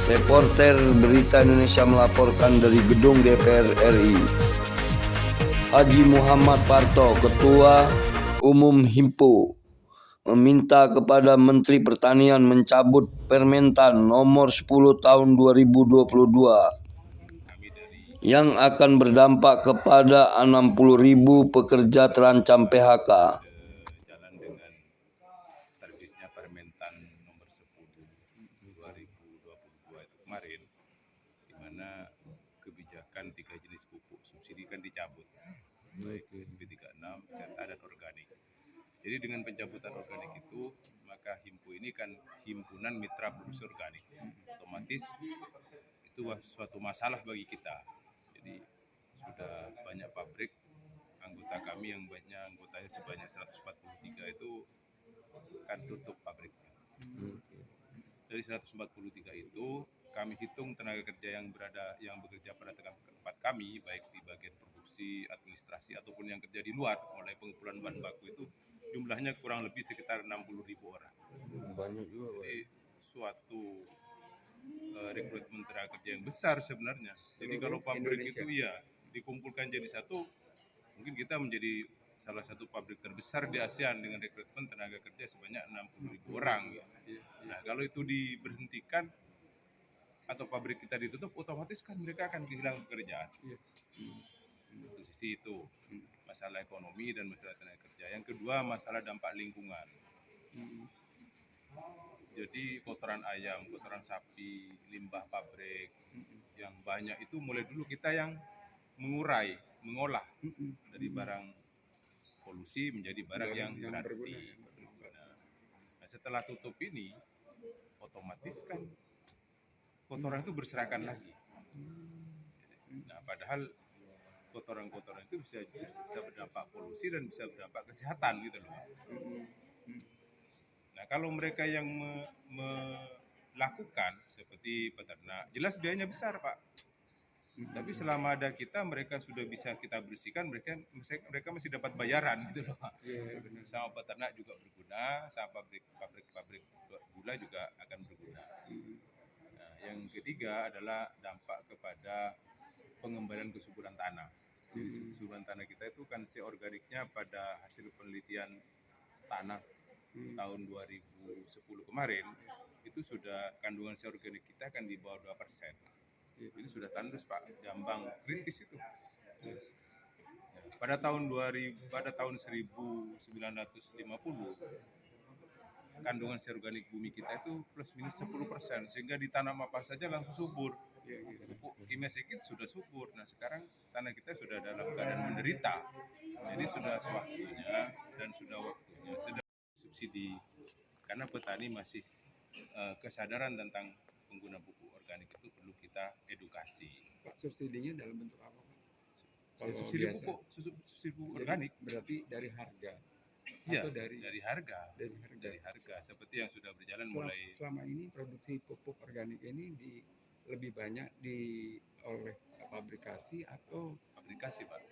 Reporter Berita Indonesia melaporkan dari Gedung DPR RI. Haji Muhammad Parto, Ketua Umum Himpu, meminta kepada Menteri Pertanian mencabut Permentan nomor 10 tahun 2022 yang akan berdampak kepada 60.000 pekerja terancam PHK. Jalan dengan terbitnya Permentan nomor 10 2022 itu kemarin, di mana kebijakan 3 jenis pupuk subsidi kan dicabut, baik SP36, ZA dan organik. Jadi dengan pencabutan organik itu, maka Himpu ini kan himpunan mitra produksi organik. Otomatis itu suatu masalah bagi kita. Jadi sudah banyak pabrik anggota kami yang banyak anggotanya sebanyak 143 itu kan tutup pabriknya. Dari 143 itu kami hitung tenaga kerja yang bekerja pada tempat kami, baik di bagian produksi, administrasi ataupun yang kerja di luar, mulai pengumpulan bahan baku itu jumlahnya kurang lebih sekitar 60.000 orang. Banyak juga, Pak. Jadi suatu rekrutmen tenaga kerja yang besar sebenarnya. Jadi kalau pabrik Indonesia itu dikumpulkan jadi satu, mungkin kita menjadi salah satu pabrik terbesar di ASEAN dengan rekrutmen tenaga kerja sebanyak 60.000 orang. Nah, kalau itu diberhentikan atau pabrik kita ditutup, otomatis kan mereka akan kehilangan pekerjaan. Di sisi itu masalah ekonomi dan masalah tenaga kerja. Yang kedua, masalah dampak lingkungan. Jadi kotoran ayam, kotoran sapi, limbah pabrik yang banyak itu mulai dulu kita yang mengurai, mengolah dari barang polusi menjadi barang yang berarti. Nah, setelah tutup ini, otomatis kan kotoran itu berserakan lagi. Nah, padahal kotoran-kotoran itu bisa berdampak polusi dan bisa berdampak kesehatan gitu loh. Nah, kalau mereka yang melakukan seperti peternak, jelas biayanya besar, Pak. Tapi selama ada kita, mereka sudah bisa kita bersihkan, mereka masih dapat bayaran gitu loh. Sama peternak juga berguna, sama pabrik gula juga akan berguna. Nah, yang ketiga adalah dampak kepada pengembalian kesuburan tanah. Kesuburan tanah kita itu kan organiknya pada hasil penelitian tanah tahun 2010 kemarin, itu sudah kandungan organik kita kan di bawah 2%. Itu sudah tandus, Pak, jambang kritis itu. Pada tahun 1950 kandungan organik bumi kita itu plus minus 10%, sehingga ditanam apa saja langsung subur. Pupuk kimia sedikit sudah subur. Nah, sekarang tanah kita sudah dalam keadaan menderita. Jadi sudah sewaktunya dan sudah waktunya subsidi, karena petani masih kesadaran tentang pengguna pupuk organik itu perlu kita edukasi. Pak, subsidinya dalam bentuk apa, Pak? Kalau subsidi pupuk organik berarti dari harga. Iya, atau dari harga seperti yang sudah berjalan selama ini produksi pupuk organik ini lebih banyak oleh pabrikasi atau aplikasi, Pak.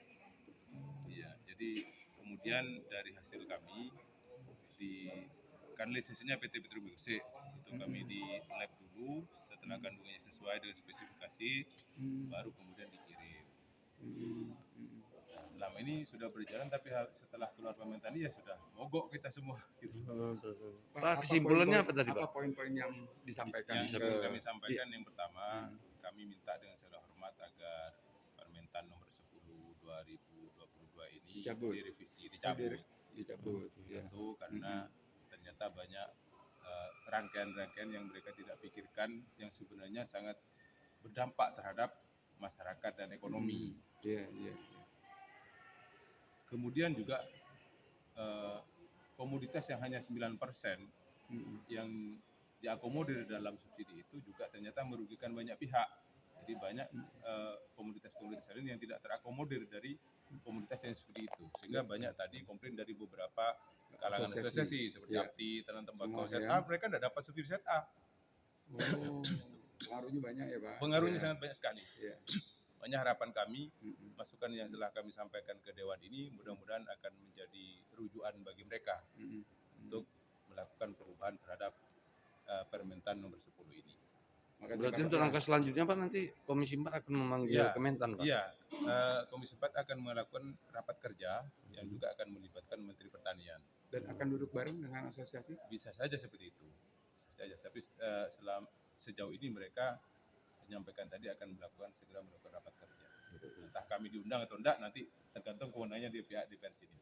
Iya, jadi kemudian dari hasil kami kan lisensinya PT Petrobio itu kami di lab dulu, setelah kandungannya sesuai dengan spesifikasi, baru kemudian dikirim. Selama ini sudah berjalan, tapi setelah keluar Permentan ya sudah mogok kita semua. Gitu. Pak, kesimpulannya apa tadi, Pak? Apa poin-poin yang disampaikan? Yang kami sampaikan yang pertama, kami minta dengan segala hormat agar Permentan nomor 10 2022 ini direvisi, dicabut. Satu, karena ternyata banyak rangkaian-rangkaian yang mereka tidak pikirkan yang sebenarnya sangat berdampak terhadap masyarakat dan ekonomi. Kemudian juga komoditas yang hanya 9% yang diakomodir dalam subsidi itu juga ternyata merugikan banyak pihak. Jadi banyak komoditas-komoditas lain yang tidak terakomodir dari komoditas yang subsidi itu. Sehingga banyak tadi komplain dari beberapa kalangan asosiasi seperti APTI, Tanam Tembakau, ZA, mereka tidak dapat subsidi ZA. Pengaruhnya banyak ya, Pak? Pengaruhnya sangat banyak sekali. Banyak harapan kami, masukan yang telah kami sampaikan ke Dewan ini mudah-mudahan akan menjadi rujukan bagi mereka untuk melakukan perubahan terhadap Permentan nomor 10 ini. Makasih, Berarti Pak. untuk langkah selanjutnya Pak nanti Komisi 4 akan memanggil Iya, Kementan Pak. Iya, Komisi 4 akan melakukan rapat kerja yang juga akan melibatkan Menteri Pertanian. Dan akan duduk bareng dengan asosiasi. Bisa saja seperti itu. Bisa saja. Tapi sejauh ini mereka menyampaikan tadi akan segera melakukan rapat kerja. Entah kami diundang atau enggak nanti tergantung kewenangannya di pihak DPR sini, Pak.